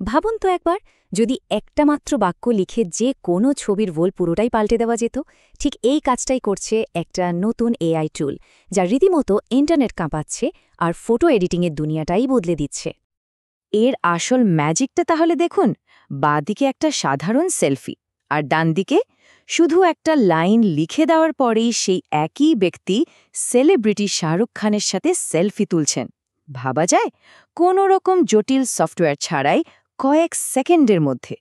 ভাবুন তো একবার, যদি একটা মাত্র বাক্য লিখে যে কোনো ছবির রোল পুরোটাই পাল্টে দেওয়া যেত। ঠিক এই কাজটাই করছে একটা নতুন এআই টুল, যা রীতিমতো ইন্টারনেট কাঁপাচ্ছে আর ফটো এডিটিংয়ের দুনিয়াটাই বদলে দিচ্ছে। এর আসল ম্যাজিকটা তাহলে দেখুন, বাঁদিকে একটা সাধারণ সেলফি আর ডান দিকে শুধু একটা লাইন লিখে দেওয়ার পরেই সেই একই ব্যক্তি সেলিব্রিটি শাহরুখ খানের সাথে সেলফি তুলছেন। ভাবা যায়, কোনো রকম জটিল সফটওয়্যার ছাড়াই কয়েক সেকেন্ডের মধ্যে।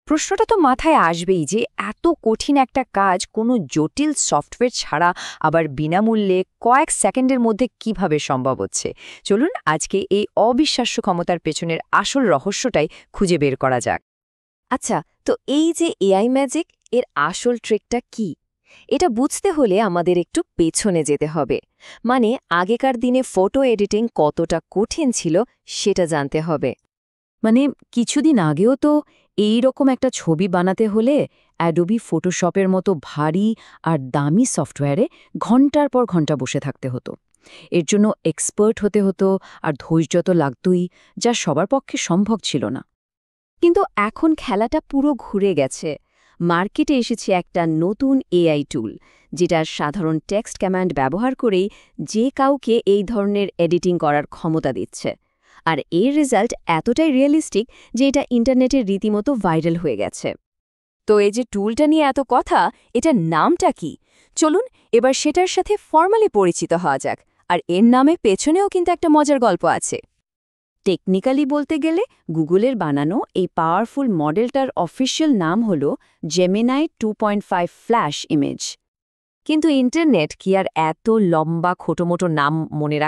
প্রশ্নটা তো মাথায় আসবেই যে এত কঠিন একটা কাজ কোনো জটিল সফটওয়্যার ছাড়া আবার বিনামূল্যে কয়েক সেকেন্ডের মধ্যে কিভাবে সম্ভব হচ্ছে। চলুন আজকে এই অবিশ্বাস্য ক্ষমতার পেছনের আসল রহস্যটাই খুঁজে বের করা যাক। আচ্ছা, তো এই যে এআই ম্যাজিক, এর আসল ট্রিকটা কি? এটা বুঝতে হলে আমাদের একটু পেছনে যেতে হবে। মানে আগেকার দিনে ফটো এডিটিং কতটা কঠিন ছিল সেটা জানতে হবে। মানে কিছুদিন আগেও তো এই রকম একটা ছবি বানাতে হলে অ্যাডোবি ফটোশপের মতো ভারী আর দামি সফটওয়্যারে ঘন্টার পর ঘন্টা বসে থাকতে হতো। এর জন্য এক্সপার্ট হতে হতো আর ধৈর্য তো লাগতই, যা সবার পক্ষে সম্ভব ছিল না। কিন্তু এখন খেলাটা পুরো ঘুরে গেছে। মার্কেটে এসেছে একটা নতুন এআই টুল, যেটা সাধারণ টেক্সট কমান্ড ব্যবহার করেই যে কাউকে এই ধরনের এডিটিং করার ক্ষমতা দিচ্ছে। আর এর রেজাল্ট এতটাই রিয়েলিস্টিক যে এটা ইন্টারনেটের রীতিমতো ভাইরাল হয়ে গেছে। তো এই যে টুলটা নিয়ে এত কথা, এটার নামটা কি? চলুন এবার সেটার সাথে ফর্মালি পরিচিত হওয়া যাক। আর এর নামে পেছনেও কিন্তু একটা মজার গল্প আছে। টেকনিক্যালি বলতে গেলে গুগলের বানানো এই পাওয়ারফুল মডেলটার অফিসিয়াল নাম হল জেমিনাই 2.5 ফ্ল্যাশ ইমেজ। কিন্তু ইন্টারনেট কি আর এত লম্বা খোটোমোটো নাম মনে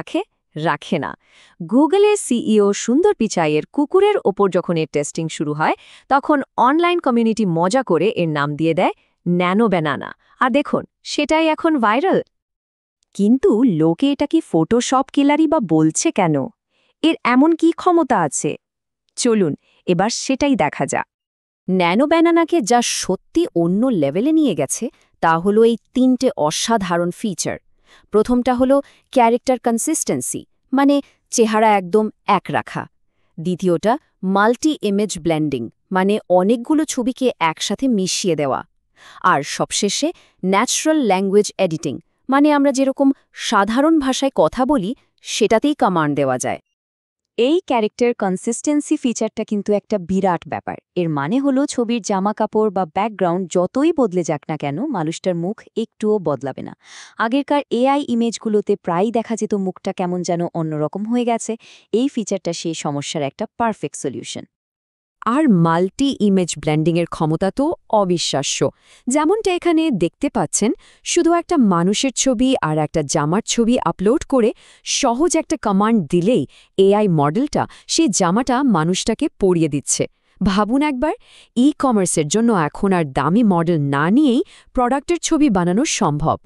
রাখে না। গুগলের সিইও সুন্দর পিচাইয়ের কুকুরের ওপর যখন এর টেস্টিং শুরু হয়, তখন অনলাইন কমিউনিটি মজা করে এর নাম দিয়ে দেয় ন্যানো ব্যানানা। আর দেখুন, সেটাই এখন ভাইরাল। কিন্তু লোকে এটা কি ফটোশপ কিলারি বা বলছে কেন? এর এমন কি ক্ষমতা আছে? চলুন এবার সেটাই দেখা যাক। ন্যানো ব্যানানাকে যা সত্যি অন্য লেভেলে নিয়ে গেছে তা হলো এই তিনটে অসাধারণ ফিচার। প্রথমটা হলো ক্যারেক্টার কনসিস্টেন্সি, মানে চেহারা একদম এক রাখা। দ্বিতীয়টা মাল্টি ইমেজ ব্লেন্ডিং, মানে অনেকগুলো ছবিকে একসাথে মিশিয়ে দেওয়া। আর সবশেষে ন্যাচারাল ল্যাঙ্গুয়েজ এডিটিং, মানে আমরা যেরকম সাধারণ ভাষায় কথা বলি সেটাতেই কমান্ড দেওয়া যায়। এই ক্যারেক্টার কনসিস্টেন্সি ফিচারটা কিন্তু একটা বিরাট ব্যাপার। এর মানে হলো ছবির জামা কাপড় বা ব্যাকগ্রাউন্ড যতই বদলে যাক না কেন, মানুষটার মুখ একটুও বদলাবে না। আগেরকার এআই ইমেজগুলোতে প্রায়ই দেখা যেত মুখটা কেমন যেন অন্যরকম হয়ে গেছে। এই ফিচারটা সেই সমস্যার একটা পারফেক্ট সলিউশন। আর মাল্টি ইমেজ ব্লেন্ডিংয়ের ক্ষমতা তো অবিশ্বাস্য। যেমনটা এখানে দেখতে পাচ্ছেন, শুধু একটা মানুষের ছবি আর একটা জামার ছবি আপলোড করে সহজ একটা কমান্ড দিলেই এআই মডেলটা সেই জামাটা মানুষটাকে পরিয়ে দিচ্ছে। ভাবুন একবার, ই কমার্সের জন্য এখন আর দামি মডেল না নিয়েই প্রোডাক্টের ছবি বানানো সম্ভব।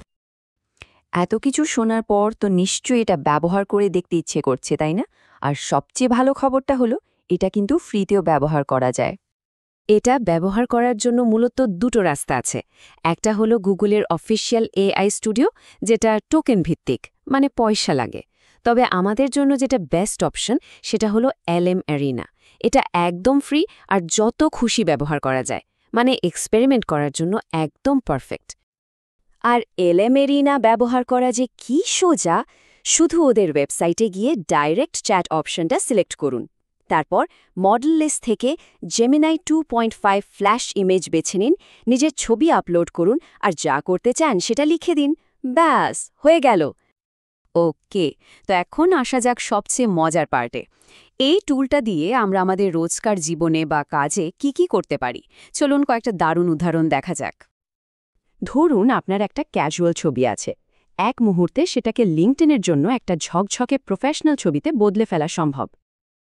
এত কিছু শোনার পর তো নিশ্চয়ই এটা ব্যবহার করে দেখতে ইচ্ছে করছে, তাই না? আর সবচেয়ে ভালো খবরটা হলো, এটা কিন্তু ফ্রিতেও ব্যবহার করা যায়। এটা ব্যবহার করার জন্য মূলত দুটো রাস্তা আছে। একটা হলো গুগলের অফিসিয়াল এআই স্টুডিও, যেটা টোকেন ভিত্তিক, মানে পয়সা লাগে। তবে আমাদের জন্য যেটা বেস্ট অপশন সেটা হলো এলএম অ্যারিনা। এটা একদম ফ্রি আর যত খুশি ব্যবহার করা যায়, মানে এক্সপেরিমেন্ট করার জন্য একদম পারফেক্ট। আর এলএম অ্যারিনা ব্যবহার করা যে কি সোজা! শুধু ওদের ওয়েবসাইটে গিয়ে ডাইরেক্ট চ্যাট অপশনটা সিলেক্ট করুন। তারপর মডেল লিস্ট থেকে জেমিনাই 2.5 ফ্ল্যাশ ইমেজ বেছে নিন, নিজের ছবি আপলোড করুন আর যা করতে চান সেটা লিখে দিন। ব্যাস, হয়ে গেল। ওকে, তো এখন আসা যাক সবচেয়ে মজার পার্টে। এই টুলটা দিয়ে আমরা আমাদের রোজকার জীবনে বা কাজে কি করতে পারি। চলুন কয়েকটা দারুণ উদাহরণ দেখা যাক। ধরুন আপনার একটা ক্যাজুয়াল ছবি আছে। এক মুহূর্তে সেটাকে লিঙ্কডইনের জন্য একটা ঝকঝকে প্রফেশনাল ছবিতে বদলে ফেলা সম্ভব।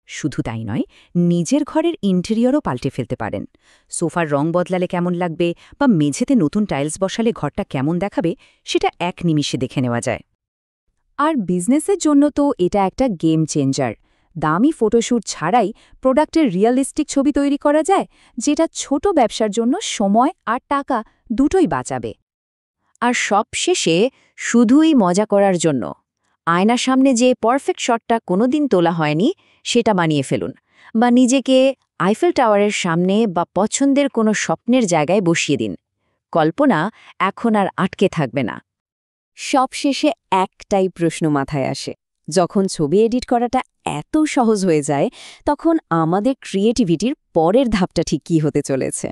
শুধু তাই নয়, নিজের ঘরের ইন্টেরিয়রও পাল্টে ফেলতে পারেন। সোফার রং বদলালে কেমন লাগবে বা মেঝেতে নতুন টাইলস বসালে ঘরটা কেমন দেখাবে, সেটা এক নিমিষে দেখে নেওয়া যায়। আর বিজনেসের জন্য তো এটা একটা গেম চেঞ্জার। দামি ফটোশ্যুট ছাড়াই প্রোডাক্টের রিয়েলিস্টিক ছবি তৈরি করা যায়, যেটা ছোট ব্যবসার জন্য সময় আর টাকা দুটোই বাঁচাবে। আর সবশেষে, শুধুই মজা করার জন্য, আয়নার সামনে যে পারফেক্ট শটটা কোনোদিন তোলা হয়নি সেটা বানিয়ে ফেলুন, বা নিজেকে আইফেল টাওয়ারের সামনে বা পছন্দের কোনো স্বপ্নের জায়গায় বসিয়ে দিন। কল্পনা এখন আর আটকে থাকবে না। সবশেষে একটাই প্রশ্ন মাথায় আসে, যখন ছবি এডিট করাটা এত সহজ হয়ে যায়, তখন আমাদের ক্রিয়েটিভিটির পরের ধাপটা ঠিক কী হতে চলেছে?